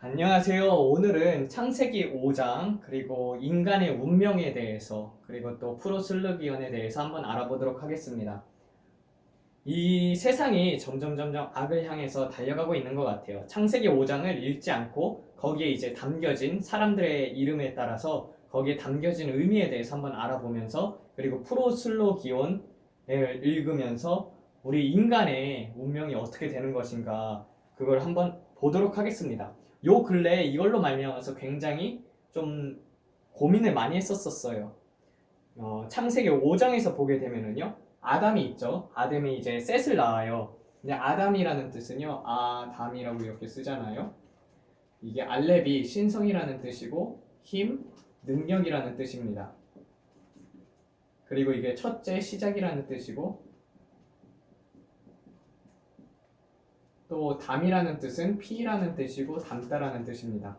안녕하세요. 오늘은 창세기 5장, 그리고 인간의 운명에 대해서, 그리고 또 프로슬르기온에 대해서 한번 알아보도록 하겠습니다. 이 세상이 점점 악을 향해서 달려가고 있는 것 같아요. 창세기 5장을 읽지 않고 거기에 이제 담겨진 사람들의 이름에 따라서 거기에 담겨진 의미에 대해서 한번 알아보면서, 그리고 프로슬로기온을 읽으면서 우리 인간의 운명이 어떻게 되는 것인가, 그걸 한번 보도록 하겠습니다. 요 근래에 이걸로 말미암아서 굉장히 좀 고민을 많이 했었어요. 창세기 5장에서 보게 되면은요, 아담이 있죠. 아담이 이제 셋을 낳아요. 근데 아담이라는 뜻은요, 아담이라고 이렇게 쓰잖아요. 이게 알렙이 신성이라는 뜻이고, 힘, 능력이라는 뜻입니다. 그리고 이게 첫째, 시작이라는 뜻이고, 또 담이라는 뜻은 피라는 뜻이고, 담다라는 뜻입니다.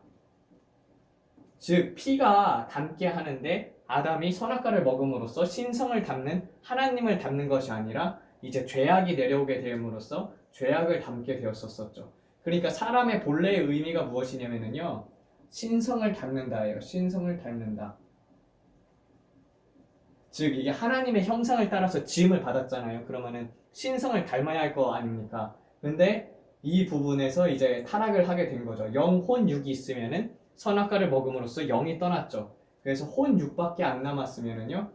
즉 피가 닮게 하는데, 아담이 선악과를 먹음으로써 신성을 닮는, 하나님을 닮는 것이 아니라 이제 죄악이 내려오게 됨으로써 죄악을 닮게 되었었죠. 그러니까 사람의 본래의 의미가 무엇이냐면요, 신성을 닮는다예요. 신성을 닮는다. 즉 이게 하나님의 형상을 따라서 지음을 받았잖아요. 그러면은 신성을 닮아야 할 거 아닙니까? 근데 이 부분에서 이제 타락을 하게 된 거죠. 영혼육이 있으면은 선악과를 먹음으로써 영이 떠났죠. 그래서 혼육밖에 안 남았으면은요,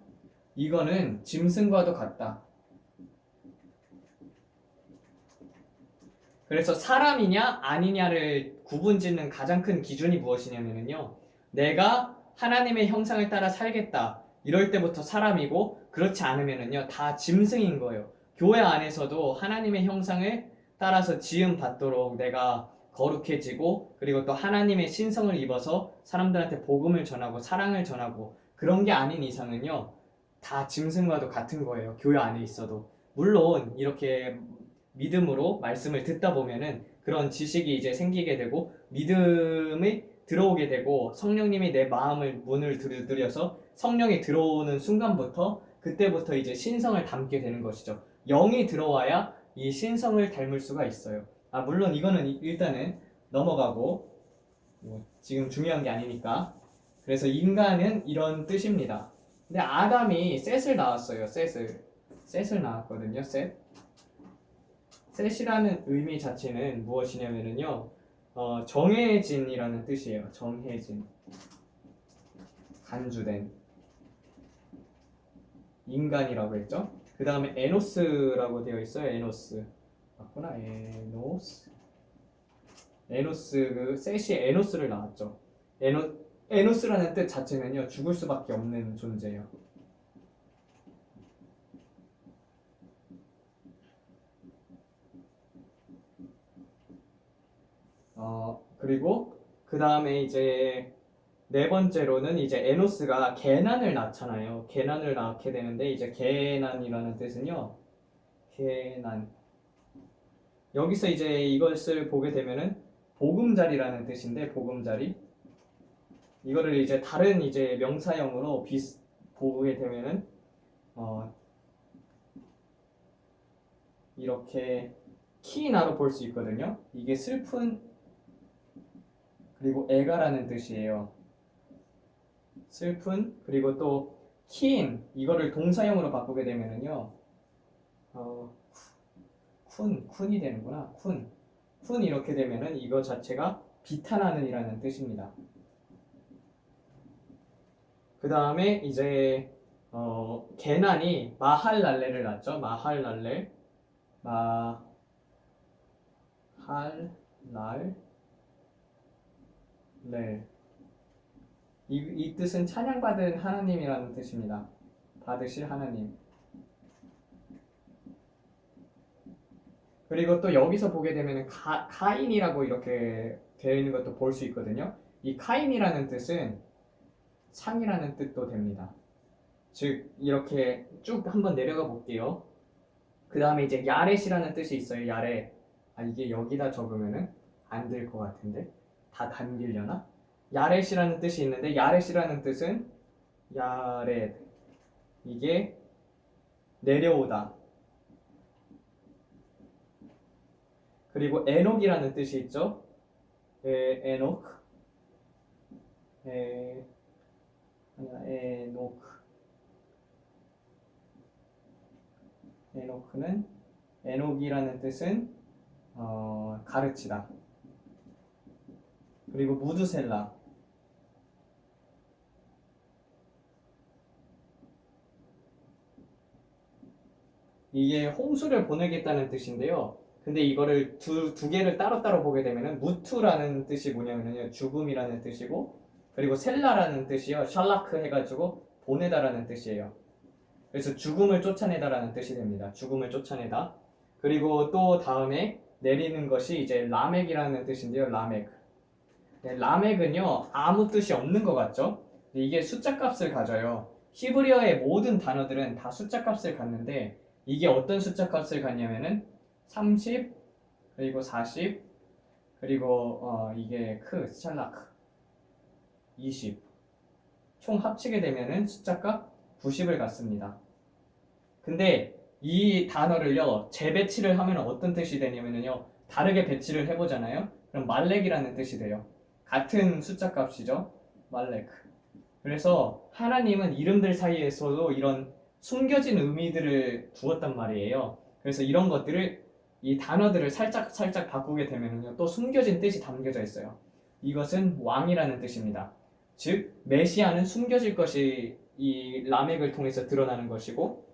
이거는 짐승과도 같다. 그래서 사람이냐 아니냐를 구분짓는 가장 큰 기준이 무엇이냐면요, 내가 하나님의 형상을 따라 살겠다, 이럴 때부터 사람이고, 그렇지 않으면은요 다 짐승인 거예요. 교회 안에서도 하나님의 형상을 따라서 지음 받도록 내가 거룩해지고, 그리고 또 하나님의 신성을 입어서 사람들한테 복음을 전하고 사랑을 전하고, 그런 게 아닌 이상은요 다 짐승과도 같은 거예요. 교회 안에 있어도. 물론 이렇게 믿음으로 말씀을 듣다 보면은 그런 지식이 이제 생기게 되고, 믿음이 들어오게 되고, 성령님이 내 마음을 문을 두드려서 성령이 들어오는 순간부터, 그때부터 이제 신성을 담게 되는 것이죠. 영이 들어와야 이 신성을 닮을 수가 있어요. 물론 이거는 일단은 넘어가고, 지금 중요한 게 아니니까. 그래서 인간은 이런 뜻입니다. 근데 아담이 셋을 낳았어요. 셋을 낳았거든요. 셋이라는 의미 자체는 무엇이냐면요, 정해진이라는 뜻이에요. 정해진, 간주된 인간이라고 했죠. 그 다음에 에노스라고 되어 있어요. 에노스 맞구나. 에노스, 그 셋이 에노스를 낳았죠. 에노스라는 뜻 자체는요, 죽을 수밖에 없는 존재예요. 그리고 그 다음에 이제 네 번째로는 이제 에노스가 게난을 낳잖아요. 게난을 낳게 되는데, 이제 게난이라는 뜻은요, 게난, 여기서 이제 이것을 보게 되면은 보금자리라는 뜻인데, 보금자리, 이거를 이제 다른 이제 명사형으로 보게 되면은 이렇게 키나로 볼 수 있거든요. 이게 슬픈, 그리고 애가라는 뜻이에요. 슬픈, 그리고 또 키인, 이거를 동사형으로 바꾸게 되면은요, 쿤이 되는구나. 쿤 이렇게 되면은 이거 자체가 비탄하는 이라는 뜻입니다. 그 다음에 이제 게난이 마할랄레를 낳죠. 마할랄레, 네. 이 뜻은 찬양받은 하나님이라는 뜻입니다. 받으실 하나님. 그리고 또 여기서 보게 되면 카인이라고 이렇게 되어 있는 것도 볼 수 있거든요. 이 카인이라는 뜻은 상이라는 뜻도 됩니다. 즉 이렇게 쭉 한번 내려가 볼게요. 그 다음에 이제 야렛이라는 뜻이 있어요. 야렛. 이게 여기다 적으면은 안 될 것 같은데, 다 담기려나? 야렛이라는 뜻이 있는데, 야렛이라는 뜻은 야렛, 이게 내려오다. 그리고 에녹이라는 뜻이 있죠. 에노크, 아니야, 에노크는 에녹이라는 뜻은 가르치다. 그리고 무드셀라. 이게 홍수를 보내겠다는 뜻인데요. 근데 이거를 두 개를 따로따로 보게 되면은 무투라는 뜻이 뭐냐면요. 죽음이라는 뜻이고 그리고 셀라라는 뜻이요. 샬라크 해가지고 보내다라는 뜻이에요. 그래서 죽음을 쫓아내다라는 뜻이 됩니다. 죽음을 쫓아내다. 그리고 또 다음에 내리는 것이 이제 라멕이라는 뜻인데요. 라멕. 네, 라멕은요. 아무 뜻이 없는 것 같죠? 근데 이게 숫자 값을 가져요. 히브리어의 모든 단어들은 다 숫자 값을 갖는데 이게 어떤 숫자 값을 갖냐면은 30 그리고 40 그리고 이게 샬라크 20 총 합치게 되면은 숫자 값 90을 갖습니다. 근데 이 단어를요 재배치를 하면 어떤 뜻이 되냐면요 다르게 배치를 해보잖아요. 그럼 말렉이라는 뜻이 돼요. 같은 숫자 값이죠. 말렉. 그래서 하나님은 이름들 사이에서도 이런 숨겨진 의미들을 두었단 말이에요. 그래서 이런 것들을 이 단어들을 살짝 바꾸게 되면요 또 숨겨진 뜻이 담겨져 있어요. 이것은 왕이라는 뜻입니다. 즉 메시아는 숨겨질 것이 이 라멕을 통해서 드러나는 것이고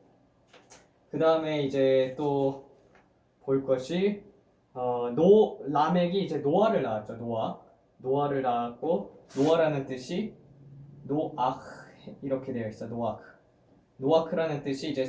그 다음에 이제 또 볼 것이 라멕이 이제 노아를 낳았죠. 노아를 낳았고 노아라는 뜻이 노악 이렇게 되어 있어. 노아크라는 뜻이 이제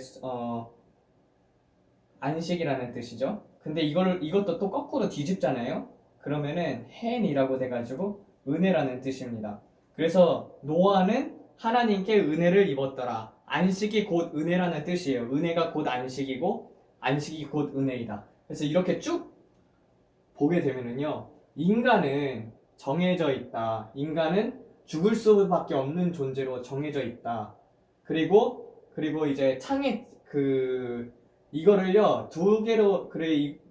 안식이라는 뜻이죠. 근데 이것도 또 거꾸로 뒤집잖아요. 그러면은 헨이라고 돼가지고 은혜라는 뜻입니다. 그래서 노아는 하나님께 은혜를 입었더라. 안식이 곧 은혜라는 뜻이에요. 은혜가 곧 안식이고 안식이 곧 은혜이다. 그래서 이렇게 쭉 보게 되면은요. 인간은 정해져 있다. 인간은 죽을 수밖에 없는 존재로 정해져 있다. 그리고 이제 창에 이거를요 두 개로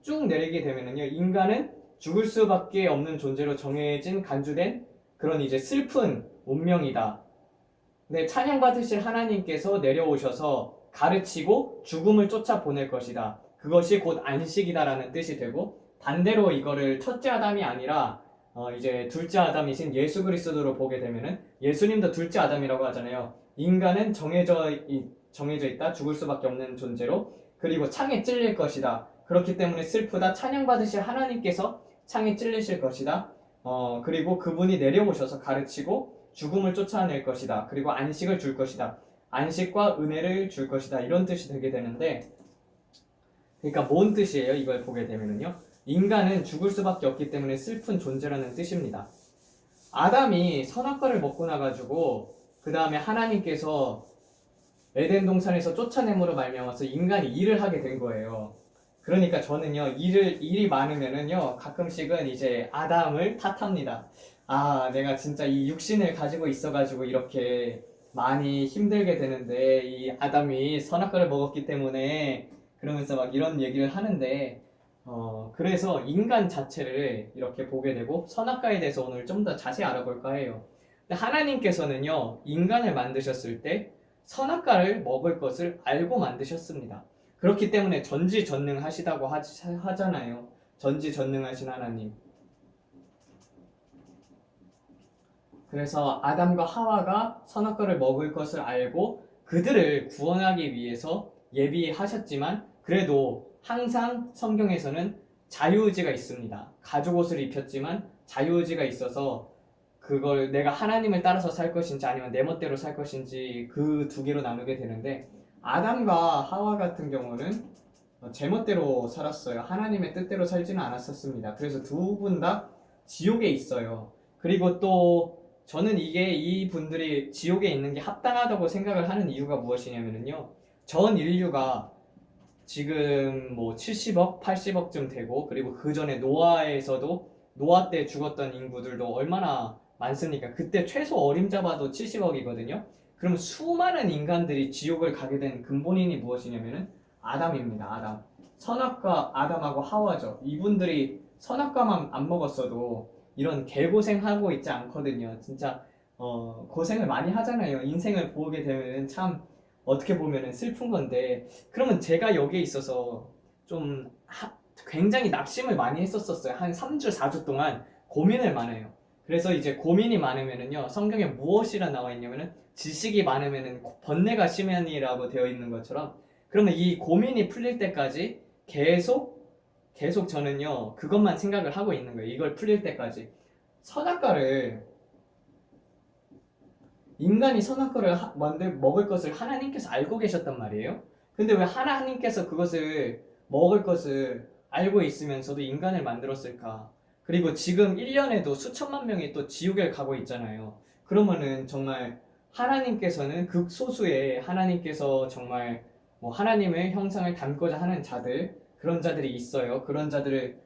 쭉 내리게 되면은요 인간은 죽을 수밖에 없는 존재로 정해진 간주된 그런 이제 슬픈 운명이다. 근데 찬양받으실 하나님께서 내려오셔서 가르치고 죽음을 쫓아 보낼 것이다. 그것이 곧 안식이다라는 뜻이 되고 반대로 이거를 첫째 아담이 아니라 이제 둘째 아담이신 예수 그리스도로 보게 되면은 예수님도 둘째 아담이라고 하잖아요. 인간은 정해져 있다. 죽을 수밖에 없는 존재로 그리고 창에 찔릴 것이다. 그렇기 때문에 슬프다. 찬양받으실 하나님께서 창에 찔리실 것이다. 그리고 그분이 내려오셔서 가르치고 죽음을 쫓아낼 것이다. 그리고 안식을 줄 것이다. 안식과 은혜를 줄 것이다. 이런 뜻이 되게 되는데 그러니까 뭔 뜻이에요? 이걸 보게 되면은요. 인간은 죽을 수밖에 없기 때문에 슬픈 존재라는 뜻입니다. 아담이 선악과를 먹고 나가지고 그 다음에 하나님께서 에덴 동산에서 쫓아냄으로 말미암아서 인간이 일을 하게 된 거예요. 그러니까 저는요 일이 많으면은요 가끔씩은 이제 아담을 탓합니다. 아 내가 진짜 이 육신을 가지고 있어가지고 이렇게 많이 힘들게 되는데 이 아담이 선악과를 먹었기 때문에 그러면서 막 이런 얘기를 하는데 그래서 인간 자체를 이렇게 보게 되고 선악과에 대해서 오늘 좀 더 자세히 알아볼까 해요. 근데 하나님께서는요 인간을 만드셨을 때 선악과를 먹을 것을 알고 만드셨습니다. 그렇기 때문에 전지전능하시다고 하잖아요. 전지전능하신 하나님. 그래서 아담과 하와가 선악과를 먹을 것을 알고 그들을 구원하기 위해서 예비하셨지만 그래도 항상 성경에서는 자유의지가 있습니다. 가죽 옷을 입혔지만 자유의지가 있어서 그걸 내가 하나님을 따라서 살 것인지 아니면 내 멋대로 살 것인지 그 두 개로 나누게 되는데 아담과 하와 같은 경우는 제 멋대로 살았어요. 하나님의 뜻대로 살지는 않았었습니다. 그래서 두 분 다 지옥에 있어요. 그리고 또 저는 이 분들이 지옥에 있는 게 합당하다고 생각을 하는 이유가 무엇이냐면요. 전 인류가 지금 뭐 70억, 80억쯤 되고 그리고 그 전에 노아 때 죽었던 인구들도 얼마나 많습니까? 그때 최소 어림잡아도 70억이거든요. 그럼 수많은 인간들이 지옥을 가게 된 근본인이 무엇이냐면은 아담입니다. 아담. 선악과 아담하고 하와죠. 이분들이 선악과만 안 먹었어도 이런 개고생하고 있지 않거든요. 진짜 고생을 많이 하잖아요. 인생을 보게 되면 참 어떻게 보면 슬픈 건데, 그러면 제가 여기에 있어서 좀 굉장히 낙심을 많이 했었어요. 한 3주, 4주 동안 고민을 많아요. 그래서 이제 고민이 많으면은요, 성경에 무엇이라 나와 있냐면은 지식이 많으면은 번뇌가 심하니라고 되어 있는 것처럼, 그러면 이 고민이 풀릴 때까지 계속 저는요 그것만 생각을 하고 있는 거예요. 이걸 풀릴 때까지. 선악과를 인간이 선악과를 먹을 것을 하나님께서 알고 계셨단 말이에요. 근데 왜 하나님께서 그것을 먹을 것을 알고 있으면서도 인간을 만들었을까? 그리고 지금 1년에도 수천만 명이 또 지옥에 가고 있잖아요. 그러면은 정말 하나님께서는 극소수의 하나님께서 정말 뭐 하나님의 형상을 담고자 하는 자들, 그런 자들이 있어요. 그런 자들을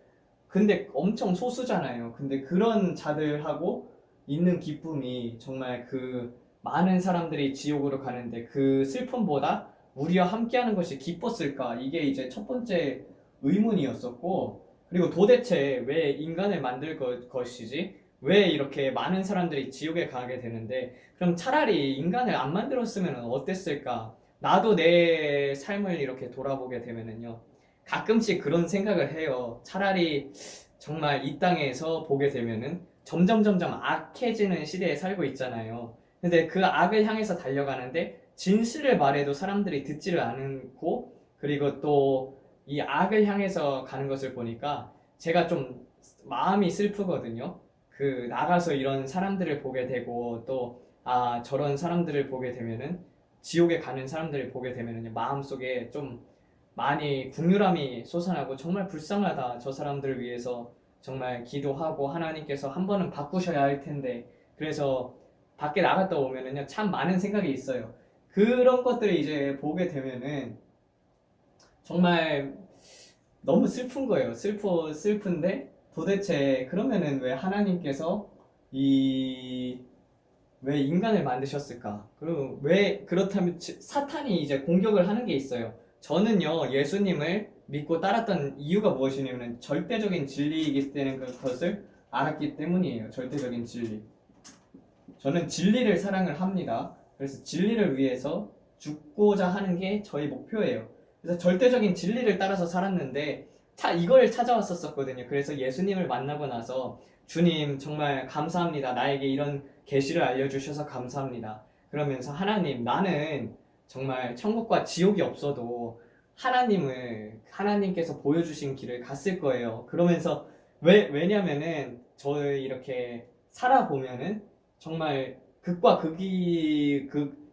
근데 엄청 소수잖아요. 근데 그런 자들하고 있는 기쁨이 정말 그 많은 사람들이 지옥으로 가는데 그 슬픔보다 우리와 함께하는 것이 기뻤을까? 이게 이제 첫 번째 의문이었었고, 그리고 도대체 왜 인간을 만들 것이지? 왜 이렇게 많은 사람들이 지옥에 가게 되는데, 그럼 차라리 인간을 안 만들었으면 어땠을까? 나도 내 삶을 이렇게 돌아보게 되면은요, 가끔씩 그런 생각을 해요. 차라리 정말 이 땅에서 보게 되면은 점점 악해지는 시대에 살고 있잖아요. 근데 그 악을 향해서 달려가는데 진실을 말해도 사람들이 듣지를 않고, 그리고 또 이 악을 향해서 가는 것을 보니까 제가 좀 마음이 슬프거든요. 그 나가서 이런 사람들을 보게 되고 또 저런 사람들을 보게 되면은 지옥에 가는 사람들을 보게 되면은 마음속에 좀 많이 국률함이 솟아나고 정말 불쌍하다. 저 사람들을 위해서 정말 기도하고 하나님께서 한 번은 바꾸셔야 할 텐데. 그래서 밖에 나갔다 오면은요 참 많은 생각이 있어요. 그런 것들을 이제 보게 되면은 정말 너무 슬픈 거예요. 슬픈데 도대체 그러면은 왜 하나님께서 이 왜 인간을 만드셨을까? 그리고 왜 그렇다면 사탄이 이제 공격을 하는 게 있어요. 저는요 예수님을 믿고 따랐던 이유가 무엇이냐면 절대적인 진리이기 때문에 그것을 알았기 때문이에요. 절대적인 진리. 저는 진리를 사랑을 합니다. 그래서 진리를 위해서 죽고자 하는 게 저의 목표예요. 그래서 절대적인 진리를 따라서 살았는데 이걸 찾아왔었거든요. 그래서 예수님을 만나고 나서 주님 정말 감사합니다. 나에게 이런 계시를 알려주셔서 감사합니다. 그러면서 하나님 나는 정말 천국과 지옥이 없어도 하나님께서 보여주신 길을 갔을 거예요. 그러면서 왜냐면은 저 이렇게 살아보면은 정말 극과 극이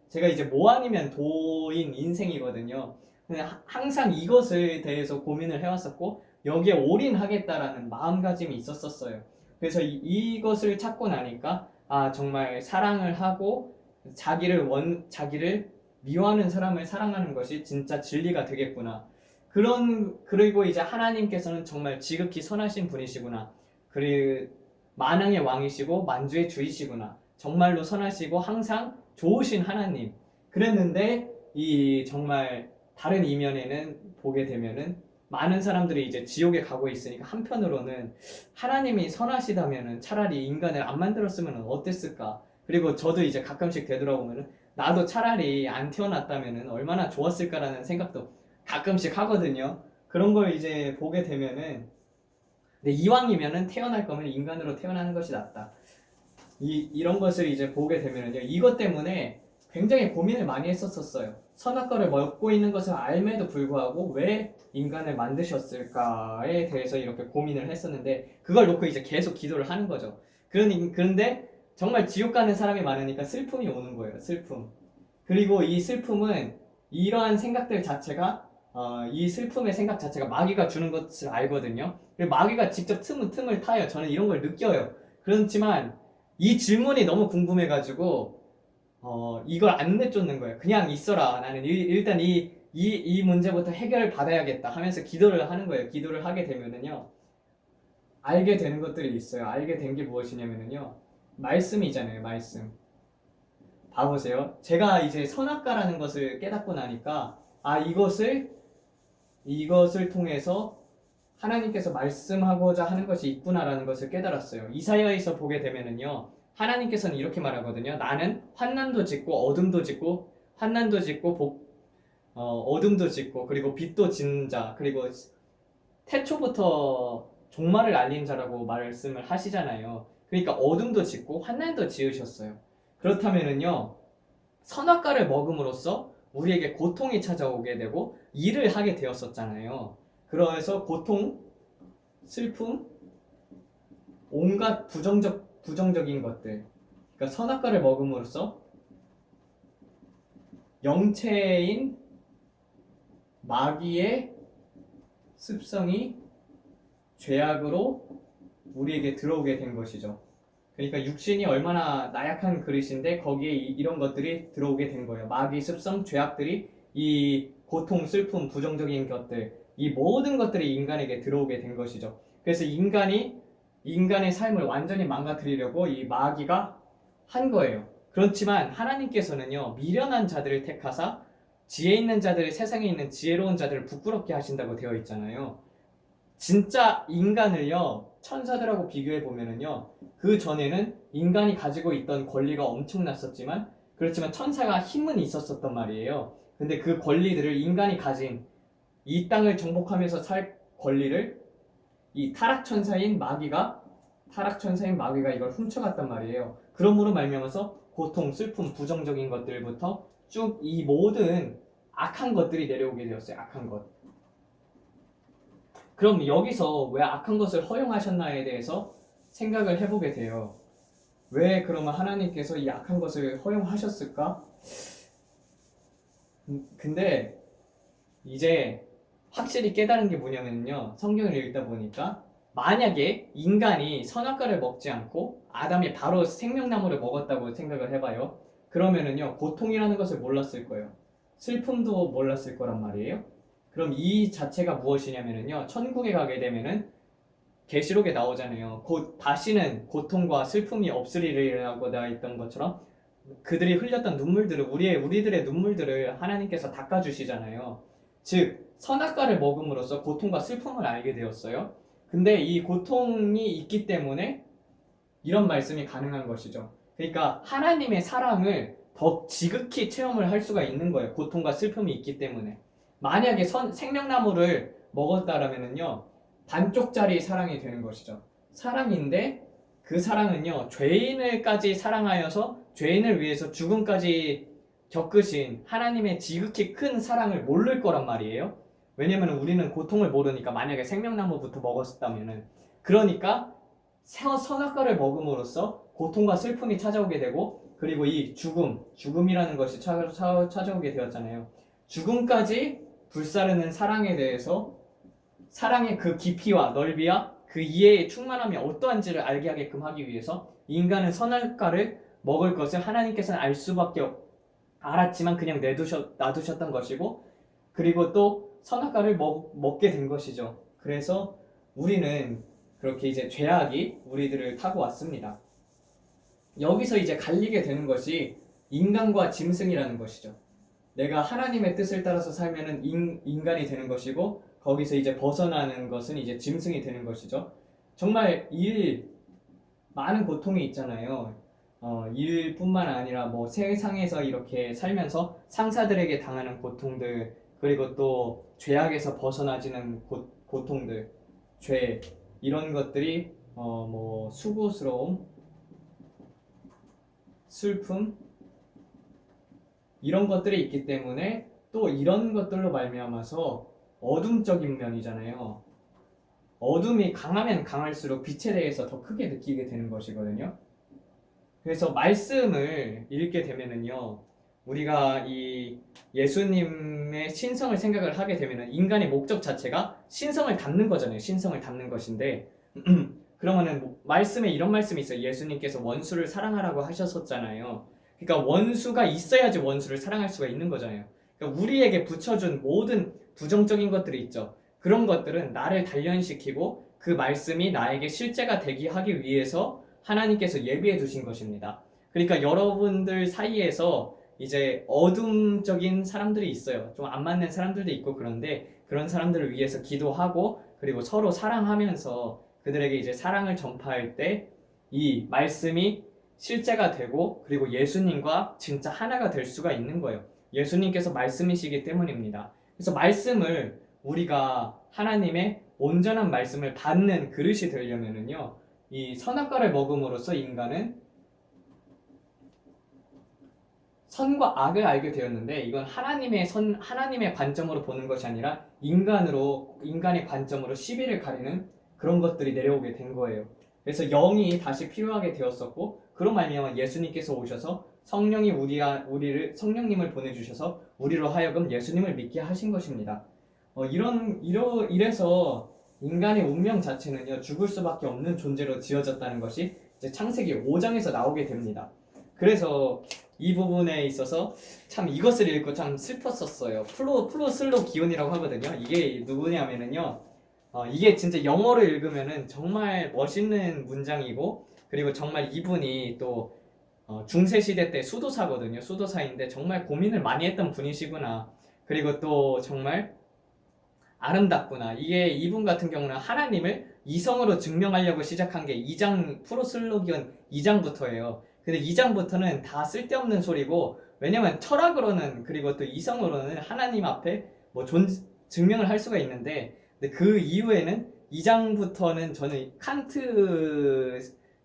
제가 이제 뭐 아니면 도인 인생이거든요. 근데 항상 이것에 대해서 고민을 해왔었고 여기에 올인하겠다라는 마음가짐이 있었어요. 그래서 이것을 찾고 나니까 정말 사랑을 하고 자기를 미워하는 사람을 사랑하는 것이 진짜 진리가 되겠구나. 그리고 이제 하나님께서는 정말 지극히 선하신 분이시구나. 그리고 만왕의 왕이시고 만주의 주이시구나. 정말로 선하시고 항상 좋으신 하나님. 그랬는데 이 정말 다른 이면에는 보게 되면은 많은 사람들이 이제 지옥에 가고 있으니까 한편으로는 하나님이 선하시다면은 차라리 인간을 안 만들었으면 어땠을까? 그리고 저도 이제 가끔씩 되돌아보면은 나도 차라리 안 태어났다면은 얼마나 좋았을까라는 생각도 가끔씩 하거든요. 그런 걸 이제 보게 되면은 근데 이왕이면은 태어날 거면 인간으로 태어나는 것이 낫다. 이런 것을 이제 보게 되면은요. 이것 때문에 굉장히 고민을 많이 했었어요. 선악과를 먹고 있는 것을 알매도 불구하고 왜 인간을 만드셨을까에 대해서 이렇게 고민을 했었는데 그걸 놓고 이제 계속 기도를 하는 거죠. 그런데 정말 지옥 가는 사람이 많으니까 슬픔이 오는 거예요. 슬픔. 그리고 이 슬픔은 이러한 생각들 자체가 이 슬픔의 생각 자체가 마귀가 주는 것을 알거든요. 그리고 마귀가 직접 틈을 타요. 저는 이런 걸 느껴요. 그렇지만 이 질문이 너무 궁금해가지고 이걸 안 내쫓는 거예요. 그냥 있어라. 나는 일단 이 문제부터 해결을 받아야겠다 하면서 기도를 하는 거예요. 기도를 하게 되면은요. 알게 되는 것들이 있어요. 알게 된 게 무엇이냐면은요. 말씀이잖아요. 말씀. 봐보세요. 제가 이제 선악과라는 것을 깨닫고 나니까 이것을 통해서 하나님께서 말씀하고자 하는 것이 있구나라는 것을 깨달았어요. 이사야에서 보게 되면은요, 하나님께서는 이렇게 말하거든요. 나는 환난도 짓고 어둠도 짓고 환난도 짓고 어둠도 짓고 그리고 빛도 짓는 자, 그리고 태초부터 종말을 알린 자라고 말씀을 하시잖아요. 그러니까 어둠도 짓고 환난도 지으셨어요. 그렇다면은요, 선악과를 먹음으로써 우리에게 고통이 찾아오게 되고 일을 하게 되었었잖아요. 그래서 고통, 슬픔, 온갖 부정적인 것들, 그러니까 선악과를 먹음으로써 영체인 마귀의 습성이 죄악으로 우리에게 들어오게 된 것이죠. 그러니까 육신이 얼마나 나약한 그릇인데 거기에 이런 것들이 들어오게 된 거예요. 마귀 습성, 죄악들이 이 고통, 슬픔, 부정적인 것들, 이 모든 것들이 인간에게 들어오게 된 것이죠. 그래서 인간의 삶을 완전히 망가뜨리려고 이 마귀가 한 거예요. 그렇지만 하나님께서는요, 미련한 자들을 택하사 지혜 있는 자들을, 세상에 있는 지혜로운 자들을 부끄럽게 하신다고 되어 있잖아요. 진짜 인간을요, 천사들하고 비교해 보면은요, 그 전에는 인간이 가지고 있던 권리가 엄청났었지만, 그렇지만 천사가 힘은 있었었단 말이에요. 근데 그 권리들을 인간이 가진 이 땅을 정복하면서 살 권리를 이 타락천사인 마귀가 이걸 훔쳐갔단 말이에요. 그러므로 말미암아서 고통, 슬픔, 부정적인 것들부터 쭉 이 모든 악한 것들이 내려오게 되었어요. 악한 것. 그럼 여기서 왜 악한 것을 허용하셨나에 대해서 생각을 해보게 돼요. 왜 그러면 하나님께서 이 악한 것을 허용하셨을까? 근데 이제 확실히 깨달은 게 뭐냐면요, 성경을 읽다 보니까 만약에 인간이 선악과를 먹지 않고 아담이 바로 생명나무를 먹었다고 생각을 해봐요. 그러면은요, 고통이라는 것을 몰랐을 거예요. 슬픔도 몰랐을 거란 말이에요. 그럼 이 자체가 무엇이냐면요, 천국에 가게 되면은 계시록에 나오잖아요. 곧 다시는 고통과 슬픔이 없으리라고 되어 있던 것처럼 그들이 흘렸던 눈물들을, 우리들의 눈물들을 하나님께서 닦아주시잖아요. 즉 선악과를 먹음으로써 고통과 슬픔을 알게 되었어요. 근데 이 고통이 있기 때문에 이런 말씀이 가능한 것이죠. 그러니까 하나님의 사랑을 더 지극히 체험을 할 수가 있는 거예요. 고통과 슬픔이 있기 때문에. 만약에 생명나무를 먹었다라면은요, 반쪽짜리 사랑이 되는 것이죠. 사랑인데 그 사랑은요, 죄인을까지 사랑하여서 죄인을 위해서 죽음까지 겪으신 하나님의 지극히 큰 사랑을 모를 거란 말이에요. 왜냐면 우리는 고통을 모르니까. 만약에 생명나무부터 먹었다면은, 그러니까 선악과를 먹음으로써 고통과 슬픔이 찾아오게 되고, 그리고 이 죽음이라는 것이 찾아오게 되었잖아요. 죽음까지 불사르는 사랑에 대해서, 사랑의 그 깊이와 넓이와 그 이해의 충만함이 어떠한지를 알게 하게끔 하기 위해서 인간은 선악과를 먹을 것을 하나님께서는 알 수밖에 알았지만 그냥 놔두셨던 것이고, 그리고 또 선악과를 먹게 된 것이죠. 그래서 우리는 그렇게 이제 죄악이 우리들을 타고 왔습니다. 여기서 이제 갈리게 되는 것이 인간과 짐승이라는 것이죠. 내가 하나님의 뜻을 따라서 살면은 인간이 되는 것이고, 거기서 이제 벗어나는 것은 이제 짐승이 되는 것이죠. 정말 많은 고통이 있잖아요. 일뿐만 아니라 뭐 세상에서 이렇게 살면서 상사들에게 당하는 고통들, 그리고 또 죄악에서 벗어나지는 고통들, 죄, 이런 것들이 뭐 수고스러움, 슬픔, 이런 것들이 있기 때문에 또 이런 것들로 말미암아서 어둠적인 면이잖아요. 어둠이 강하면 강할수록 빛에 대해서 더 크게 느끼게 되는 것이거든요. 그래서 말씀을 읽게 되면은요, 우리가 이 예수님의 신성을 생각을 하게 되면은 인간의 목적 자체가 신성을 닮는 거잖아요. 신성을 닮는 것인데 그러면은 말씀에 이런 말씀이 있어요. 예수님께서 원수를 사랑하라고 하셨었잖아요. 그러니까 원수가 있어야지 원수를 사랑할 수가 있는 거잖아요. 그러니까 우리에게 붙여준 모든 부정적인 것들이 있죠. 그런 것들은 나를 단련시키고 그 말씀이 나에게 실제가 되게 하기 위해서 하나님께서 예비해 두신 것입니다. 그러니까 여러분들 사이에서 이제 어둠적인 사람들이 있어요. 좀 안 맞는 사람들도 있고, 그런데 그런 사람들을 위해서 기도하고 그리고 서로 사랑하면서 그들에게 이제 사랑을 전파할 때 이 말씀이 실제가 되고 그리고 예수님과 진짜 하나가 될 수가 있는 거예요. 예수님께서 말씀이시기 때문입니다. 그래서 말씀을 우리가 하나님의 온전한 말씀을 받는 그릇이 되려면은요, 이 선악과를 먹음으로써 인간은 선과 악을 알게 되었는데 이건 하나님의 관점으로 보는 것이 아니라 인간의 관점으로 시비를 가리는 그런 것들이 내려오게 된 거예요. 그래서 영이 다시 필요하게 되었었고 그런 말미암아 예수님께서 오셔서 성령님을 보내주셔서 우리로 하여금 예수님을 믿게 하신 것입니다. 이래서 인간의 운명 자체는요 죽을 수밖에 없는 존재로 지어졌다는 것이 이제 창세기 5장에서 나오게 됩니다. 그래서 이 부분에 있어서 참 이것을 읽고 참 슬펐었어요. 플로슬로 기온이라고 하거든요. 이게 누구냐면은요. 이게 진짜 영어로 읽으면은 정말 멋있는 문장이고 그리고 정말 이분이 또 중세시대 때 수도사거든요. 수도사인데 정말 고민을 많이 했던 분이시구나. 그리고 또 정말 아름답구나. 이게 이분 같은 경우는 하나님을 이성으로 증명하려고 시작한 게 2장 프로슬로기온 2장부터예요. 근데 2장부터는 다 쓸데없는 소리고 왜냐면 철학으로는 그리고 또 이성으로는 하나님 앞에 뭐 증명을 할 수가 있는데 근데 그 이후에는 2장부터는 저는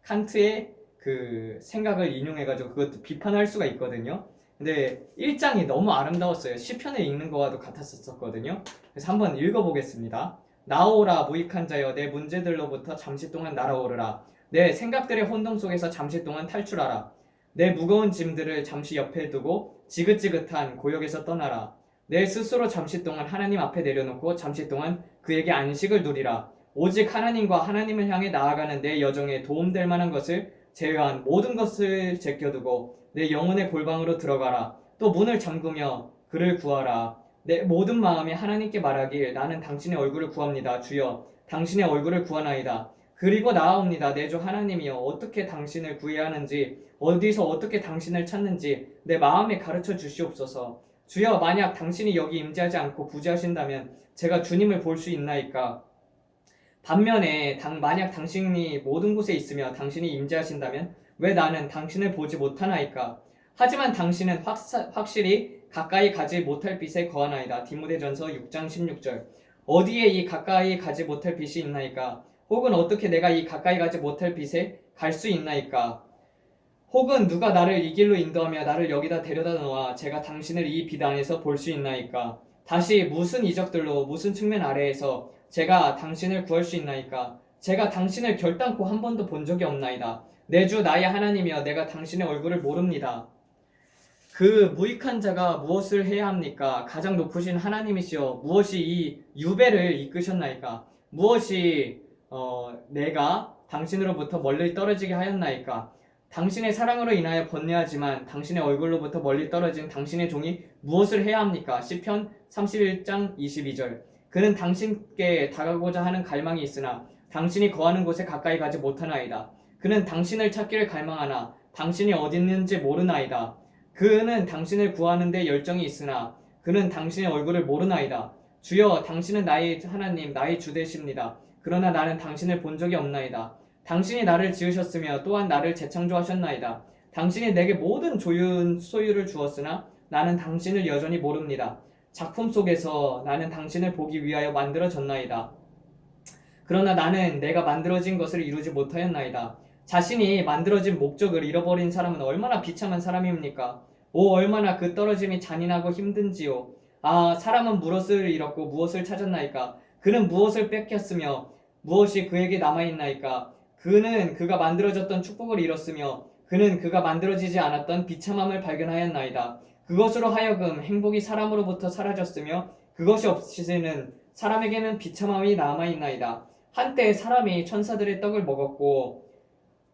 칸트의 그 생각을 인용해가지고 그것도 비판할 수가 있거든요. 근데 1장이 너무 아름다웠어요. 시편을 읽는 거와도 같았었거든요. 그래서 한번 읽어보겠습니다. 나오라 무익한 자여 내 문제들로부터 잠시 동안 날아오르라. 내 생각들의 혼동 속에서 잠시 동안 탈출하라. 내 무거운 짐들을 잠시 옆에 두고 지긋지긋한 고역에서 떠나라. 내 스스로 잠시 동안 하나님 앞에 내려놓고 잠시 동안 그에게 안식을 누리라. 오직 하나님과 하나님을 향해 나아가는 내 여정에 도움될 만한 것을 제외한 모든 것을 제껴두고 내 영혼의 골방으로 들어가라. 또 문을 잠그며 그를 구하라. 내 모든 마음이 하나님께 말하길 나는 당신의 얼굴을 구합니다. 주여 당신의 얼굴을 구하나이다. 그리고 나아옵니다. 내 주 하나님이여 어떻게 당신을 구해야 하는지 어디서 어떻게 당신을 찾는지 내 마음에 가르쳐 주시옵소서. 주여 만약 당신이 여기 임재하지 않고 부재하신다면 제가 주님을 볼 수 있나이까? 반면에 만약 당신이 모든 곳에 있으며 당신이 임재하신다면 왜 나는 당신을 보지 못하나이까? 하지만 당신은 확실히 가까이 가지 못할 빛에 거하나이다. 디모데전서 6장 16절. 어디에 이 가까이 가지 못할 빛이 있나이까? 혹은 어떻게 내가 이 가까이 가지 못할 빛에 갈 수 있나이까? 혹은 누가 나를 이 길로 인도하며 나를 여기다 데려다 놓아 제가 당신을 이 빛 안에서 볼 수 있나이까? 다시 무슨 이적들로 무슨 측면 아래에서 제가 당신을 구할 수 있나이까? 제가 당신을 결단코 한 번도 본 적이 없나이다. 내 주 나의 하나님이여 내가 당신의 얼굴을 모릅니다. 그 무익한 자가 무엇을 해야 합니까? 가장 높으신 하나님이시여 무엇이 이 유배를 이끄셨나이까? 무엇이 내가 당신으로부터 멀리 떨어지게 하였나이까? 당신의 사랑으로 인하여 번뇌하지만 당신의 얼굴로부터 멀리 떨어진 당신의 종이 무엇을 해야 합니까? 시편 31장 22절. 그는 당신께 다가고자 하는 갈망이 있으나 당신이 거하는 곳에 가까이 가지 못하나이다. 그는 당신을 찾기를 갈망하나 당신이 어디 있는지 모르나이다. 그는 당신을 구하는 데 열정이 있으나 그는 당신의 얼굴을 모르나이다. 주여 당신은 나의 하나님 나의 주 되십니다. 그러나 나는 당신을 본 적이 없나이다. 당신이 나를 지으셨으며 또한 나를 재창조하셨나이다. 당신이 내게 모든 소유를 주었으나 나는 당신을 여전히 모릅니다. 작품 속에서 나는 당신을 보기 위하여 만들어졌나이다. 그러나 나는 내가 만들어진 것을 이루지 못하였나이다. 자신이 만들어진 목적을 잃어버린 사람은 얼마나 비참한 사람입니까? 오 얼마나 그 떨어짐이 잔인하고 힘든지요. 아 사람은 무엇을 잃었고 무엇을 찾았나이까? 그는 무엇을 뺏겼으며 무엇이 그에게 남아있나이까? 그는 그가 만들어졌던 축복을 잃었으며 그는 그가 만들어지지 않았던 비참함을 발견하였나이다. 그것으로 하여금 행복이 사람으로부터 사라졌으며 그것이 없이는 사람에게는 비참함이 남아있나이다. 한때 사람이 천사들의 떡을 먹었고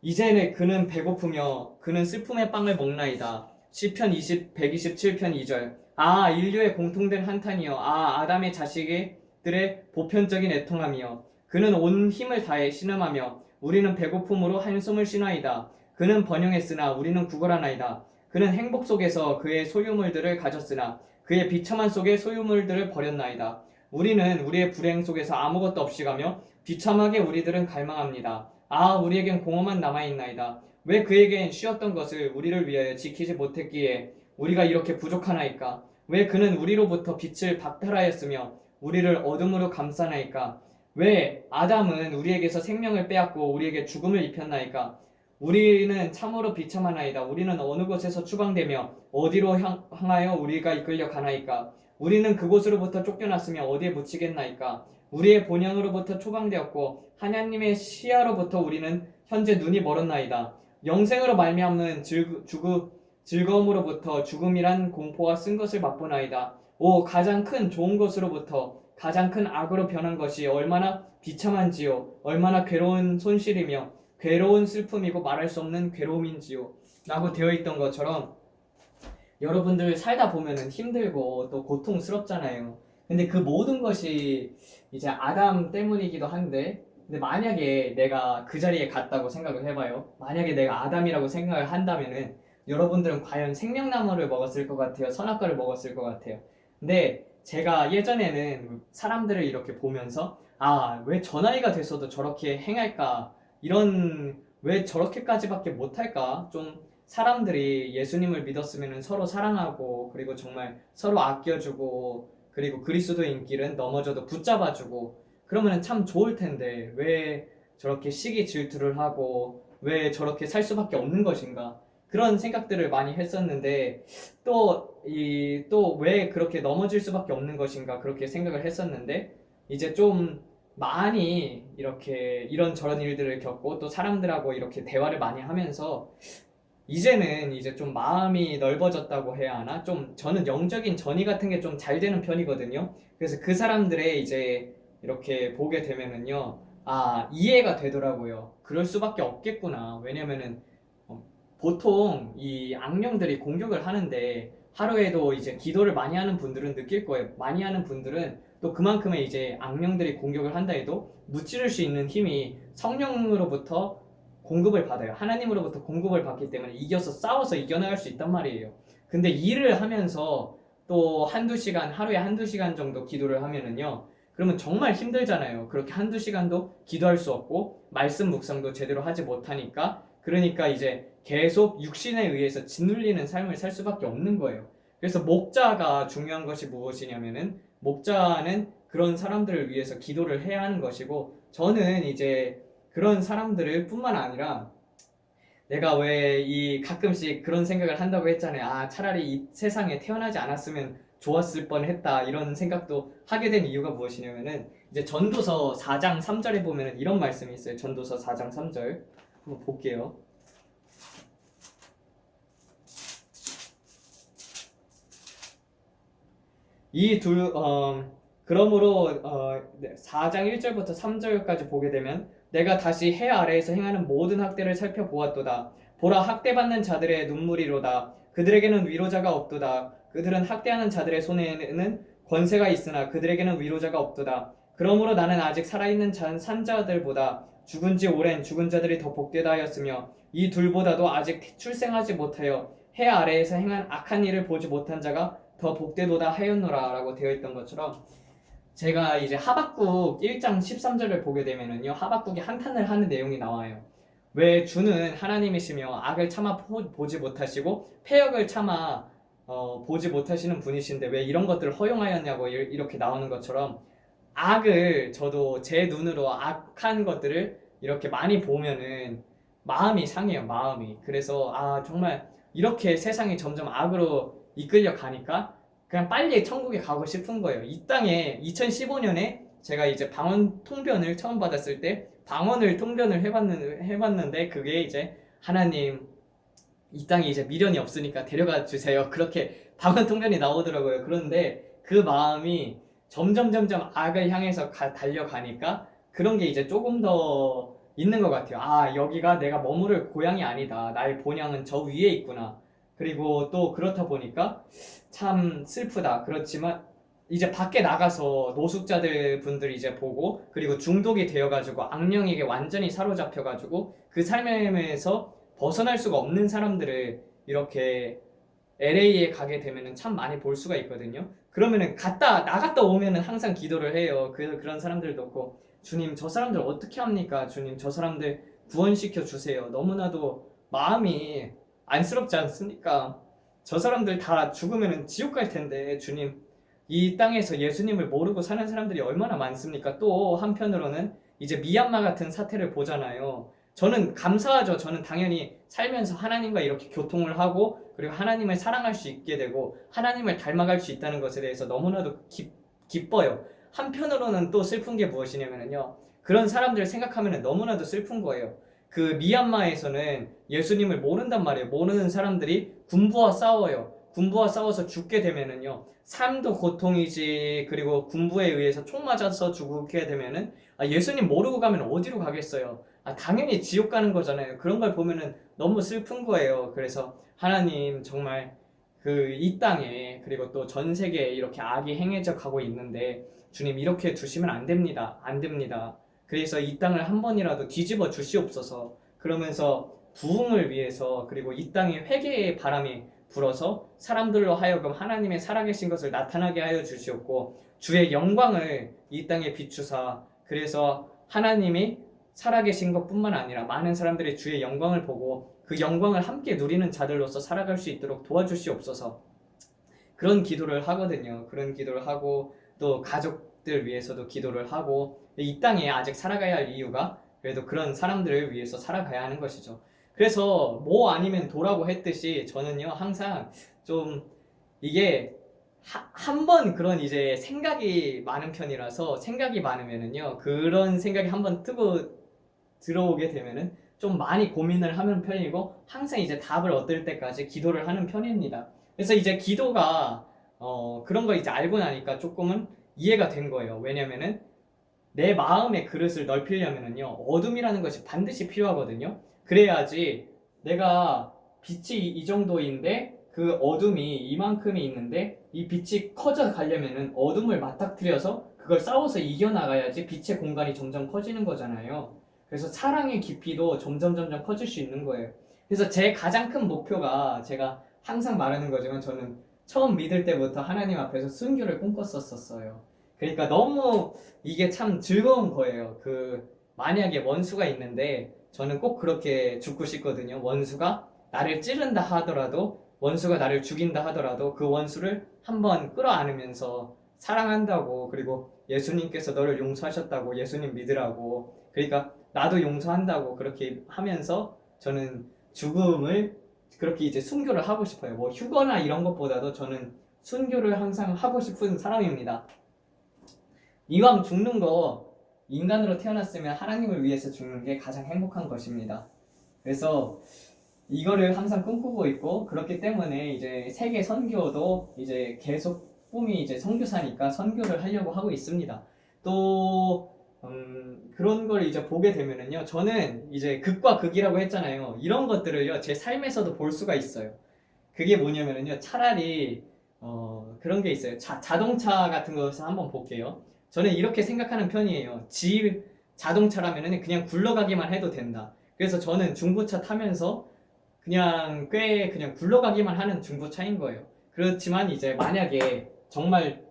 이제는 그는 배고프며 그는 슬픔의 빵을 먹나이다. 시편 127편 2절. 아 인류의 공통된 한탄이여. 아 아담의 자식들의 보편적인 애통함이여. 그는 온 힘을 다해 신음하며 우리는 배고픔으로 한숨을 쉬나이다. 그는 번영했으나 우리는 구걸하나이다. 그는 행복 속에서 그의 소유물들을 가졌으나 그의 비참한 속에 소유물들을 버렸나이다. 우리는 우리의 불행 속에서 아무것도 없이 가며 비참하게 우리들은 갈망합니다. 아, 우리에겐 공허만 남아있나이다. 왜 그에겐 쉬었던 것을 우리를 위하여 지키지 못했기에 우리가 이렇게 부족하나이까? 왜 그는 우리로부터 빛을 박탈하였으며 우리를 어둠으로 감싸나이까? 왜 아담은 우리에게서 생명을 빼앗고 우리에게 죽음을 입혔나이까? 우리는 참으로 비참하나이다. 우리는 어느 곳에서 추방되며 어디로 향하여 우리가 이끌려 가나이까? 우리는 그곳으로부터 쫓겨났으며 어디에 묻히겠나이까? 우리의 본향으로부터 초방되었고 하나님의 시야로부터 우리는 현재 눈이 멀었나이다. 영생으로 말미암는 즐거움으로부터 죽음이란 공포와 쓴 것을 맛보나이다. 오, 가장 큰 좋은 것으로부터 가장 큰 악으로 변한 것이 얼마나 비참한지요. 얼마나 괴로운 손실이며 괴로운 슬픔이고 말할 수 없는 괴로움인지요. 라고 되어 있던 것처럼 여러분들 살다 보면은 힘들고 또 고통스럽잖아요. 근데 그 모든 것이 이제 아담 때문이기도 한데, 근데 만약에 내가 그 자리에 갔다고 생각을 해봐요. 만약에 내가 아담이라고 생각을 한다면은 여러분들은 과연 생명나무를 먹었을 것 같아요? 선악과를 먹었을 것 같아요? 근데 제가 예전에는 사람들을 이렇게 보면서 아, 왜 저 나이가 돼서도 저렇게 행할까? 왜 저렇게까지밖에 못할까? 좀 사람들이 예수님을 믿었으면 서로 사랑하고 그리고 정말 서로 아껴주고 그리고 그리스도인 길은 넘어져도 붙잡아주고 그러면 참 좋을 텐데 왜 저렇게 시기 질투를 하고 왜 저렇게 살 수밖에 없는 것인가? 그런 생각들을 많이 했었는데 또 왜 그렇게 넘어질 수밖에 없는 것인가? 그렇게 생각을 했었는데 이제 좀 많이 이렇게 이런저런 일들을 겪고 또 사람들하고 이렇게 대화를 많이 하면서 이제는 이제 좀 마음이 넓어졌다고 해야 하나? 좀 저는 영적인 전이 같은 게 좀 잘 되는 편이거든요. 그래서 그 사람들의 이제 이렇게 보게 되면은요, 아, 이해가 되더라고요. 그럴 수밖에 없겠구나. 왜냐면은 보통 이 악령들이 공격을 하는데 하루에도 이제 기도를 많이 하는 분들은 느낄 거예요. 많이 하는 분들은 또 그만큼의 이제 악령들이 공격을 한다 해도 무찌를 수 있는 힘이 성령으로부터 공급을 받아요. 하나님으로부터 공급을 받기 때문에 이겨서 싸워서 이겨나갈 수 있단 말이에요. 근데 일을 하면서 또 하루에 한두 시간 정도 기도를 하면은요. 그러면 정말 힘들잖아요. 그렇게 한두 시간도 기도할 수 없고 말씀 묵상도 제대로 하지 못하니까 그러니까 이제 계속 육신에 의해서 짓눌리는 삶을 살 수밖에 없는 거예요. 그래서 목자가 중요한 것이 무엇이냐면은 목자는 그런 사람들을 위해서 기도를 해야 하는 것이고 저는 이제 그런 사람들을 뿐만 아니라 내가 왜 이 가끔씩 그런 생각을 한다고 했잖아요. 아, 차라리 이 세상에 태어나지 않았으면 좋았을 뻔했다. 이런 생각도 하게 된 이유가 무엇이냐면은 이제 전도서 4장 3절에 보면은 이런 말씀이 있어요. 전도서 4장 3절. 한번 볼게요. 그러므로 4장 1절부터 3절까지 보게 되면 내가 다시 해 아래에서 행하는 모든 학대를 살펴보았도다. 보라, 학대받는 자들의 눈물이로다. 그들에게는 위로자가 없도다. 그들은 학대하는 자들의 손에는 권세가 있으나 그들에게는 위로자가 없도다. 그러므로 나는 아직 살아있는 산자들보다 죽은 지 오랜 죽은 자들이 더 복되다 하였으며 이 둘보다도 아직 출생하지 못하여 해 아래에서 행한 악한 일을 보지 못한 자가 더 복되도다 하였노라 라고 되어 있던 것처럼 제가 이제 하박국 1장 13절을 보게 되면은요, 하박국이 한탄을 하는 내용이 나와요. 왜 주는 하나님이시며 악을 참아 보지 못하시고 폐역을 참아 보지 못하시는 분이신데 왜 이런 것들을 허용하였냐고 이렇게 나오는 것처럼 악을 저도 제 눈으로 악한 것들을 이렇게 많이 보면은 마음이 상해요, 마음이. 그래서 아, 정말 이렇게 세상이 점점 악으로 이끌려 가니까 그냥 빨리 천국에 가고 싶은 거예요. 이 땅에 2015년에 제가 이제 방언 통변을 처음 받았을 때 통변을 해봤는데 그게 이제 하나님 이 땅에 이제 미련이 없으니까 데려가 주세요. 그렇게 방언 통변이 나오더라고요. 그런데 그 마음이 점점 악을 향해서 달려가니까 그런 게 이제 조금 더 있는 것 같아요. 아, 여기가 내가 머무를 고향이 아니다. 나의 본향은 저 위에 있구나. 그리고 또 그렇다 보니까 참 슬프다. 그렇지만 이제 밖에 나가서 노숙자들 분들 이제 보고 그리고 중독이 되어가지고 악령에게 완전히 사로잡혀가지고 그 삶에서 벗어날 수가 없는 사람들을 이렇게 LA에 가게 되면 참 많이 볼 수가 있거든요. 그러면은 나갔다 오면은 항상 기도를 해요. 그런 사람들도 없고, 주님, 저 사람들 어떻게 합니까? 주님, 저 사람들 구원시켜 주세요. 너무나도 마음이 안쓰럽지 않습니까? 저 사람들 다 죽으면은 지옥 갈 텐데, 주님, 이 땅에서 예수님을 모르고 사는 사람들이 얼마나 많습니까? 또 한편으로는 이제 미얀마 같은 사태를 보잖아요. 저는 감사하죠. 저는 당연히 살면서 하나님과 이렇게 교통을 하고, 그리고 하나님을 사랑할 수 있게 되고 하나님을 닮아갈 수 있다는 것에 대해서 너무나도 기뻐요. 한편으로는 또 슬픈 게 무엇이냐면요, 그런 사람들을 생각하면 너무나도 슬픈 거예요. 그 미얀마에서는 예수님을 모른단 말이에요. 모르는 사람들이 군부와 싸워요. 군부와 싸워서 죽게 되면은요, 삶도 고통이지, 그리고 군부에 의해서 총 맞아서 죽게 되면은, 예수님 모르고 가면 어디로 가겠어요? 당연히 지옥 가는 거잖아요. 그런 걸 보면은 너무 슬픈 거예요. 그래서 하나님, 정말 이 땅에, 그리고 또 전 세계에 이렇게 악이 행해져 가고 있는데, 주님, 이렇게 두시면 안 됩니다. 안 됩니다. 그래서 이 땅을 한 번이라도 뒤집어 주시옵소서. 그러면서 부흥을 위해서, 그리고 이 땅에 회개의 바람이 불어서 사람들로 하여금 하나님의 살아계신 것을 나타나게 하여 주시옵고, 주의 영광을 이 땅에 비추사, 그래서 하나님이 살아계신 것뿐만 아니라 많은 사람들이 주의 영광을 보고 그 영광을 함께 누리는 자들로서 살아갈 수 있도록 도와주시옵소서. 그런 기도를 하거든요. 그런 기도를 하고, 또 가족들 위해서도 기도를 하고, 이 땅에 아직 살아가야 할 이유가 그래도 그런 사람들을 위해서 살아가야 하는 것이죠. 그래서 뭐 아니면 도라고 했듯이 저는요, 항상 좀 이게 한 번 그런 이제 생각이 많은 편이라서, 생각이 많으면은요, 그런 생각이 한번 뜨고 들어오게 되면은 좀 많이 고민을 하는 편이고, 항상 이제 답을 얻을 때까지 기도를 하는 편입니다. 그래서 이제 기도가 그런 거 이제 알고 나니까 조금은 이해가 된 거예요. 왜냐면은 내 마음의 그릇을 넓히려면은요, 어둠이라는 것이 반드시 필요하거든요. 그래야지, 내가 빛이 이 정도인데 그 어둠이 이만큼이 있는데 이 빛이 커져 가려면은 어둠을 맞닥뜨려서 그걸 싸워서 이겨나가야지 빛의 공간이 점점 커지는 거잖아요. 그래서 사랑의 깊이도 점점 커질 수 있는 거예요. 그래서 제 가장 큰 목표가, 제가 항상 말하는 거지만, 저는 처음 믿을 때부터 하나님 앞에서 순교를 꿈꿨었어요. 그러니까 너무 이게 참 즐거운 거예요. 만약에 원수가 있는데 저는 꼭 그렇게 죽고 싶거든요. 원수가 나를 찌른다 하더라도, 원수가 나를 죽인다 하더라도 그 원수를 한번 끌어안으면서 사랑한다고, 그리고 예수님께서 너를 용서하셨다고, 예수님 믿으라고, 그러니까 나도 용서한다고, 그렇게 하면서 저는 죽음을 그렇게 이제 순교를 하고 싶어요. 뭐 휴거나 이런 것보다도 저는 순교를 항상 하고 싶은 사람입니다. 이왕 죽는 거, 인간으로 태어났으면 하나님을 위해서 죽는 게 가장 행복한 것입니다. 그래서 이거를 항상 꿈꾸고 있고, 그렇기 때문에 이제 세계 선교도 이제 계속 꿈이 이제 선교사니까 선교를 하려고 하고 있습니다. 또 그런 걸 이제 보게 되면은요, 저는 이제 극과 극이라고 했잖아요. 이런 것들을요, 제 삶에서도 볼 수가 있어요. 그게 뭐냐면은요, 차라리 그런 게 있어요. 자동차 같은 것을 한번 볼게요. 저는 이렇게 생각하는 편이에요. 자동차라면은 그냥 굴러가기만 해도 된다. 그래서 저는 중고차 타면서 그냥 굴러가기만 하는 중고차인 거예요. 그렇지만 이제 만약에 정말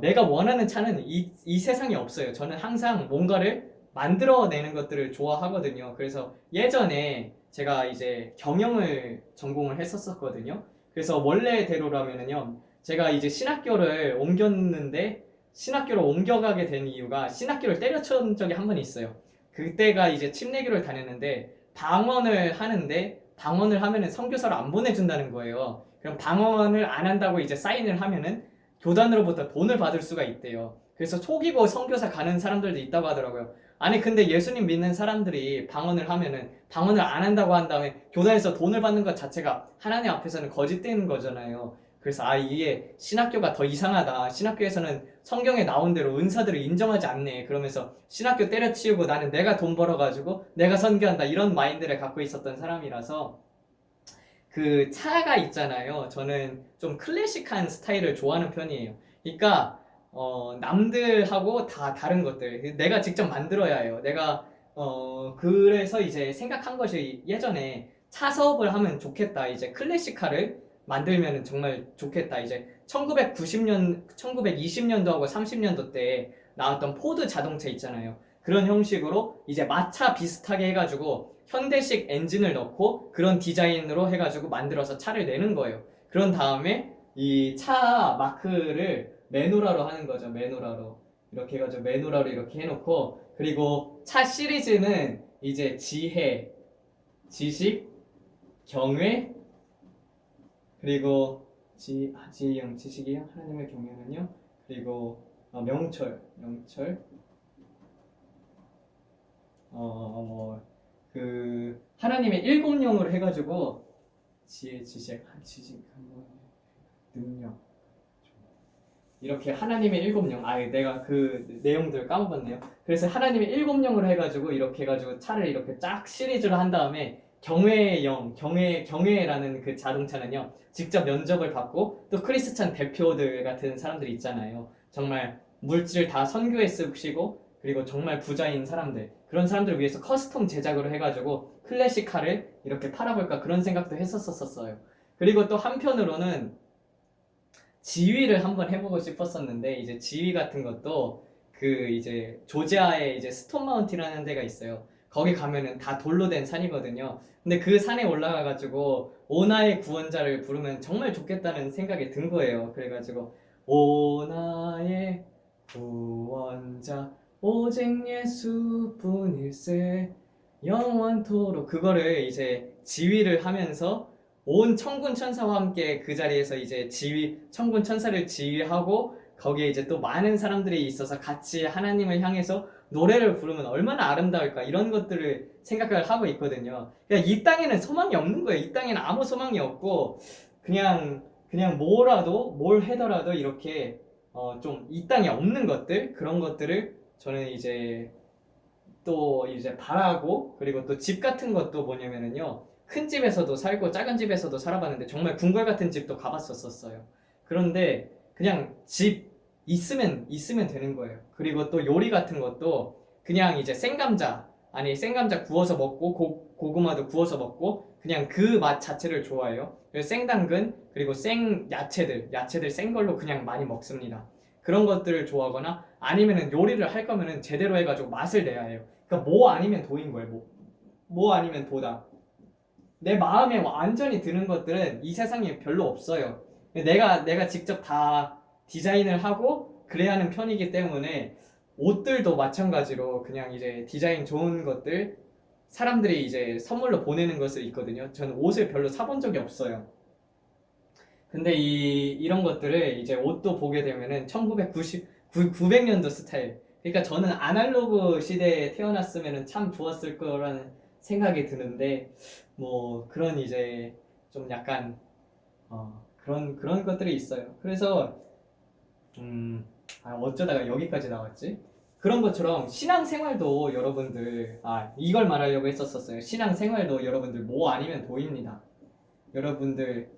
내가 원하는 차는 이 세상에 없어요. 저는 항상 뭔가를 만들어내는 것들을 좋아하거든요. 그래서 예전에 제가 이제 경영을 전공을 했었거든요. 그래서 원래대로라면은요, 제가 이제 신학교를 옮겼는데, 신학교를 옮겨가게 된 이유가, 신학교를 때려친 적이 한 번 있어요. 그때가 이제 침례교를 다녔는데, 방언을 하면은 선교사를 안 보내준다는 거예요. 그럼 방언을 안 한다고 이제 사인을 하면은 교단으로부터 돈을 받을 수가 있대요. 그래서 속이고 선교사 가는 사람들도 있다고 하더라고요. 아니 근데 예수님 믿는 사람들이 방언을 안 한다고 한 다음에 교단에서 돈을 받는 것 자체가 하나님 앞에서는 거짓되는 거잖아요. 그래서 이게 신학교가 더 이상하다. 신학교에서는 성경에 나온 대로 은사들을 인정하지 않네. 그러면서 신학교 때려치우고 나는 내가 돈 벌어가지고 내가 선교한다, 이런 마인드를 갖고 있었던 사람이라서, 그 차가 있잖아요. 저는 좀 클래식한 스타일을 좋아하는 편이에요. 그러니까 남들하고 다 다른 것들 내가 직접 만들어야 해요. 그래서 이제 생각한 것이, 예전에 차 사업을 하면 좋겠다, 이제 클래식카를 만들면 정말 좋겠다, 이제 1990년, 1920년도하고 30년도 때 나왔던 포드 자동차 있잖아요. 그런 형식으로 이제 마차 비슷하게 해가지고 현대식 엔진을 넣고 그런 디자인으로 해가지고 만들어서 차를 내는 거예요. 그런 다음에 이 차 마크를 매누라로 하는 거죠. 매누라로. 이렇게 해가지고 매누라로 이렇게 해놓고, 그리고 차 시리즈는 이제 지혜, 지식, 경외, 그리고 지혜형, 지식이형, 하나님의 경외는요. 그리고 명철, 하나님의 일곱 영으로 해가지고 지혜, 지식, 능력, 이렇게 하나님의 일곱 영. 내가 그 내용들 까먹었네요. 그래서 하나님의 일곱 영으로 해가지고 이렇게 해가지고 차를 이렇게 쫙 시리즈로 한 다음에 경외의 영, 경외라는 그 자동차는요, 직접 면접을 받고 또 크리스찬 대표들 같은 사람들이 있잖아요. 정말 물질 다 선교에 쓰시고, 그리고 정말 부자인 사람들, 그런 사람들을 위해서 커스텀 제작으로 해가지고 클래식카를 이렇게 팔아볼까 그런 생각도 했었어요. 그리고 또 한편으로는 지휘를 한번 해보고 싶었었는데, 이제 지휘 같은 것도 그 이제 조지아에 이제 스톤 마운틴이라는 데가 있어요. 거기 가면은 다 돌로 된 산이거든요. 근데 그 산에 올라가가지고 오나의 구원자를 부르면 정말 좋겠다는 생각이 든 거예요. 그래가지고 오나의 구원자 오직 예수뿐일세 영원토록, 그거를 이제 지휘를 하면서 온 천군 천사와 함께 그 자리에서 이제 천군 천사를 지휘하고, 거기에 이제 또 많은 사람들이 있어서 같이 하나님을 향해서 노래를 부르면 얼마나 아름다울까, 이런 것들을 생각을 하고 있거든요. 그러니까 이 땅에는 소망이 없는 거예요. 이 땅에는 아무 소망이 없고 그냥 뭘 해더라도 이렇게 좀 이 땅에 없는 것들, 그런 것들을 저는 이제 또 이제 바라고, 그리고 또 집 같은 것도 뭐냐면은요, 큰 집에서도 살고 작은 집에서도 살아봤는데 정말 궁궐 같은 집도 가봤었어요. 그런데 그냥 집 있으면 되는 거예요. 그리고 또 요리 같은 것도 그냥 이제 생감자 구워서 먹고, 고구마도 구워서 먹고, 그냥 그 맛 자체를 좋아해요. 그래서 생당근, 그리고 생 야채들 생 걸로 그냥 많이 먹습니다. 그런 것들을 좋아하거나, 아니면은 요리를 할 거면은 제대로 해가지고 맛을 내야 해요. 그러니까 뭐 아니면 도인 거예요. 뭐 아니면 도다. 내 마음에 완전히 드는 것들은 이 세상에 별로 없어요. 내가 직접 다 디자인을 하고 그래야 하는 편이기 때문에, 옷들도 마찬가지로 그냥 이제 디자인 좋은 것들 사람들이 이제 선물로 보내는 것을 있거든요. 저는 옷을 별로 사본 적이 없어요. 근데 이런 것들을 이제 옷도 보게 되면은 900년도 스타일. 그러니까 저는 아날로그 시대에 태어났으면 참 좋았을 거라는 생각이 드는데, 뭐 그런 이제 좀 약간 그런 것들이 있어요. 그래서 어쩌다가 여기까지 나왔지? 그런 것처럼 신앙생활도 여러분들, 이걸 말하려고 했었어요. 신앙생활도 여러분들 뭐 아니면 도입니다. 여러분들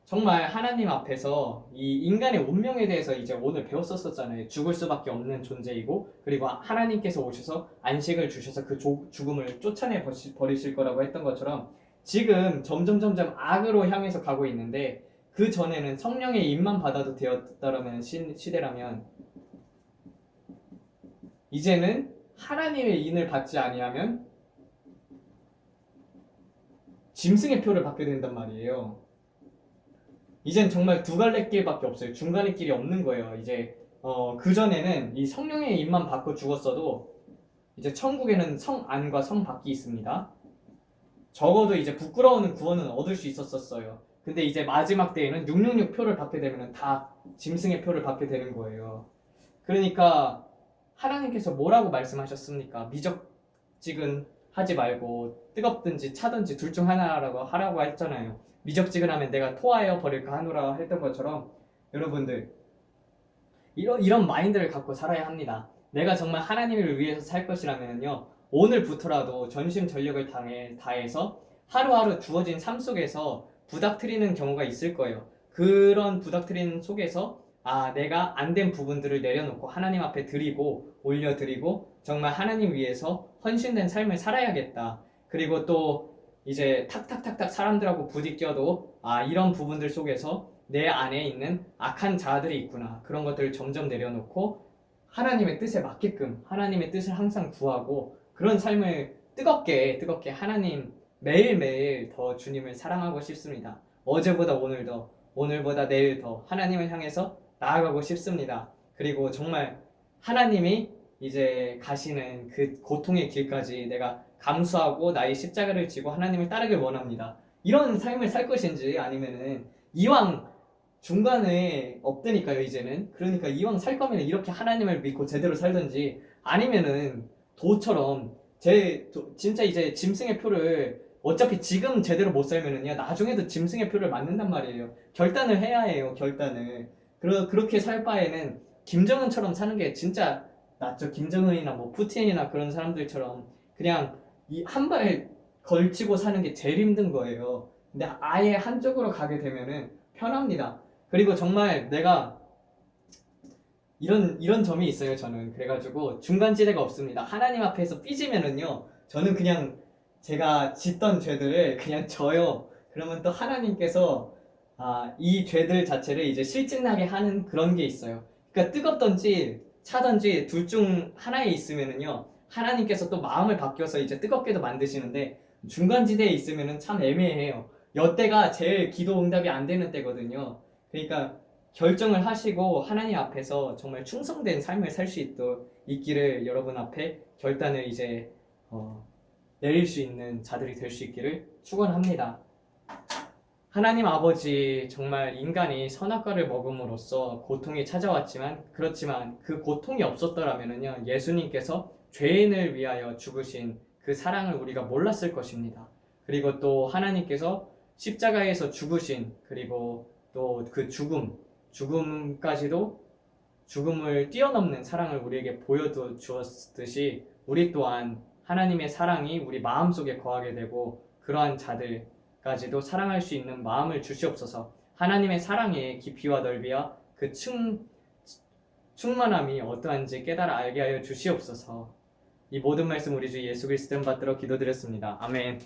정말 하나님 앞에서 이 인간의 운명에 대해서 이제 오늘 배웠었잖아요. 죽을 수밖에 없는 존재이고, 그리고 하나님께서 오셔서 안식을 주셔서 그 죽음을 쫓아내 버리실 거라고 했던 것처럼, 지금 점점 악으로 향해서 가고 있는데, 그 전에는 성령의 임만 받아도 되었다라는 시대라면, 이제는 하나님의 인을 받지 아니하면 짐승의 표를 받게 된단 말이에요. 이젠 정말 두 갈래 길밖에 없어요. 중간의 길이 없는 거예요. 이제 그 전에는 이 성령의 임만 받고 죽었어도 이제 천국에는 성 안과 성 밖이 있습니다. 적어도 이제 부끄러운 구원은 얻을 수 있었어요. 근데 이제 마지막 때에는 666 표를 받게 되면 다 짐승의 표를 받게 되는 거예요. 그러니까 하나님께서 뭐라고 말씀하셨습니까? 미적지근 하지 말고 뜨겁든지 차든지 둘 중 하나라고 하라고 했잖아요. 미적지근하면 내가 토하여 버릴까 하노라 했던 것처럼, 여러분들 이런 마인드를 갖고 살아야 합니다. 내가 정말 하나님을 위해서 살 것이라면요, 오늘부터라도 전심전력을 다해서 하루하루 주어진 삶 속에서 부닥트리는 경우가 있을 거예요. 그런 부닥트리는 속에서 내가 안 된 부분들을 내려놓고 하나님 앞에 드리고 올려드리고 정말 하나님 위해서 헌신된 삶을 살아야겠다. 그리고 또 이제 탁탁탁탁 사람들하고 부딪혀도 이런 부분들 속에서 내 안에 있는 악한 자아들이 있구나. 그런 것들을 점점 내려놓고 하나님의 뜻에 맞게끔 하나님의 뜻을 항상 구하고 그런 삶을 뜨겁게 하나님 매일매일 더 주님을 사랑하고 싶습니다. 어제보다 오늘 더, 오늘보다 내일 더 하나님을 향해서 나아가고 싶습니다. 그리고 정말 하나님이 이제 가시는 그 고통의 길까지 내가 감수하고 나의 십자가를 지고 하나님을 따르길 원합니다. 이런 삶을 살 것인지 아니면은 이왕 중간에 없다니까요 이제는. 그러니까 이왕 살 거면 이렇게 하나님을 믿고 제대로 살든지 아니면은 도처럼 진짜 이제 짐승의 표를 어차피 지금 제대로 못 살면은요 나중에도 짐승의 표를 맞는단 말이에요. 결단을 해야 해요. 결단을. 그렇게 살 바에는 김정은처럼 사는 게 진짜 낫죠. 김정은이나 뭐 푸틴이나 그런 사람들처럼 그냥 이 한 발 걸치고 사는 게 제일 힘든 거예요. 근데 아예 한쪽으로 가게 되면은 편합니다. 그리고 정말 내가 이런 점이 있어요. 저는 그래가지고 중간지대가 없습니다. 하나님 앞에서 삐지면은요 저는 그냥 제가 짓던 죄들을 그냥 져요. 그러면 또 하나님께서 이 죄들 자체를 이제 실증나게 하는 그런 게 있어요. 그러니까 뜨겁던지 차던지 둘 중 하나에 있으면은요 하나님께서 또 마음을 바뀌어서 이제 뜨겁게도 만드시는데 중간지대에 있으면은 참 애매해요. 여때가 제일 기도 응답이 안 되는 때거든요. 그러니까 결정을 하시고 하나님 앞에서 정말 충성된 삶을 살 수 있기를 여러분 앞에 결단을 이제 내릴 수 있는 자들이 될 수 있기를 축원합니다. 하나님 아버지, 정말 인간이 선악과를 먹음으로써 고통이 찾아왔지만 그렇지만 그 고통이 없었더라면요 예수님께서 죄인을 위하여 죽으신 그 사랑을 우리가 몰랐을 것입니다. 그리고 또 하나님께서 십자가에서 죽으신 그리고 또 그 죽음까지도 죽음을 뛰어넘는 사랑을 우리에게 보여 주었듯이 우리 또한 하나님의 사랑이 우리 마음속에 거하게 되고 그러한 자들까지도 사랑할 수 있는 마음을 주시옵소서. 하나님의 사랑의 깊이와 넓이와 그 충만함이 어떠한지 깨달아 알게 하여 주시옵소서. 이 모든 말씀 우리 주 예수 그리스도 이름 받들어 기도드렸습니다. 아멘.